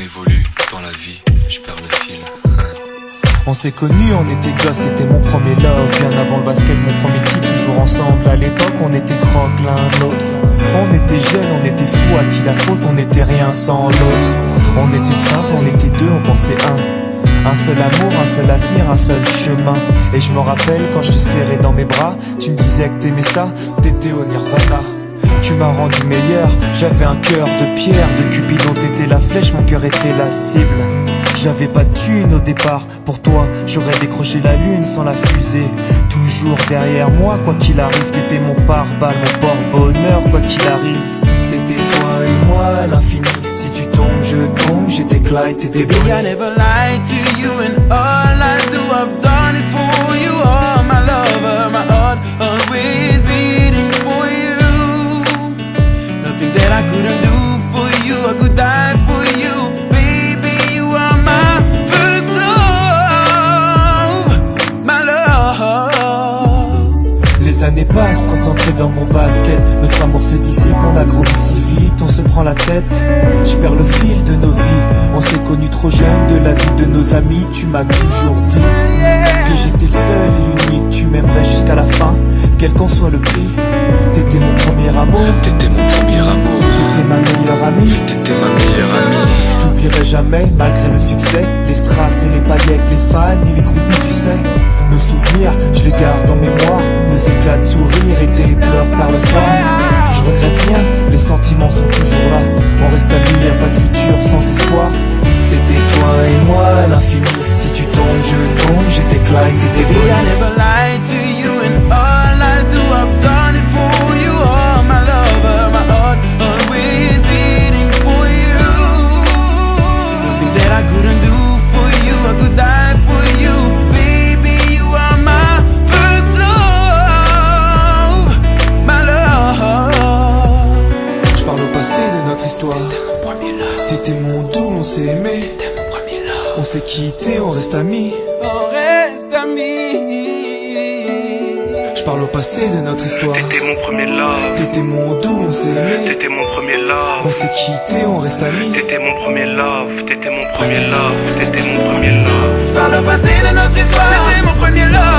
évolue dans la vie, je perds le fil. On s'est connus, on était gosses, c'était mon premier love. Bien avant le basket, mon premier titre, toujours ensemble. À l'époque, on était croque l'un l'autre. On était jeunes, on était fous, à qui la faute, on n'était rien sans l'autre. On était simple, on était deux, on pensait un seul amour, un seul avenir, un seul chemin. Et je me rappelle quand je te serrais dans mes bras, tu me disais que t'aimais ça, t'étais au Nirvana. Tu m'as rendu meilleur, j'avais un cœur de pierre. De Cupidon t'étais la flèche, mon cœur était la cible. J'avais pas de thune au départ, pour toi j'aurais décroché la lune sans la fusée. Toujours derrière moi, quoi qu'il arrive, t'étais mon pare-balles, mon porte-bonheur, quoi qu'il arrive. C'était toi et moi à l'infini. Si tu tombes, je tombe, j'étais Clyde, t'étais Baby, I never lied to you, and all I do, I've done it for you. Oh, my lover, my heart always beating for you. Nothing that I couldn't do for you, I could die for you. Baby, you are my first love, my love. Les années passent, concentrées dans mon basket. Notre amour se dissipe, on a grandi si vite, on se prend la tête. Je perds le fil de nos vies. On s'est connus trop jeunes, de la vie de nos amis. Tu m'as toujours dit que j'étais le seul et l'unique. Tu m'aimerais jusqu'à la fin, quel qu'en soit le prix. T'étais mon premier amour, T'étais mon premier amour, t'étais ma meilleure amie. t'étais ma meilleure amie. Je t'oublierai jamais, malgré le succès. Les strass et les paillettes, les fans et les groupies, tu sais. Nos souvenirs, je les garde en mémoire. Nos éclats de sourire et tes pleurs tard le soir. Je regrette rien, les sentiments sont toujours là. On reste amis, y'a pas de futur sans espoir. C'était toi et moi à l'infini. Si tu tombes, je tombe, j'étais Clyde, t'étais Baby, I Bonnie. never lied to you, and all I do, I've done it for you. Oh, my lover, my heart always beating for you. Nothing that I couldn't do for you, I could die for you. Baby, you are my first love, my love. Je parle au passé de notre histoire. T'étais mon doux, on s'est aimé. On s'est quitté, on reste amis. On reste amis. Je parle au passé de notre histoire. T'étais mon premier love, T'étais mon doux, on s'est aimé. t'étais mon premier love. On s'est quitté, on reste amis. T'étais mon premier love, t'étais mon premier love, t'étais mon premier love. Par le passé de notre histoire, c'était mon premier love.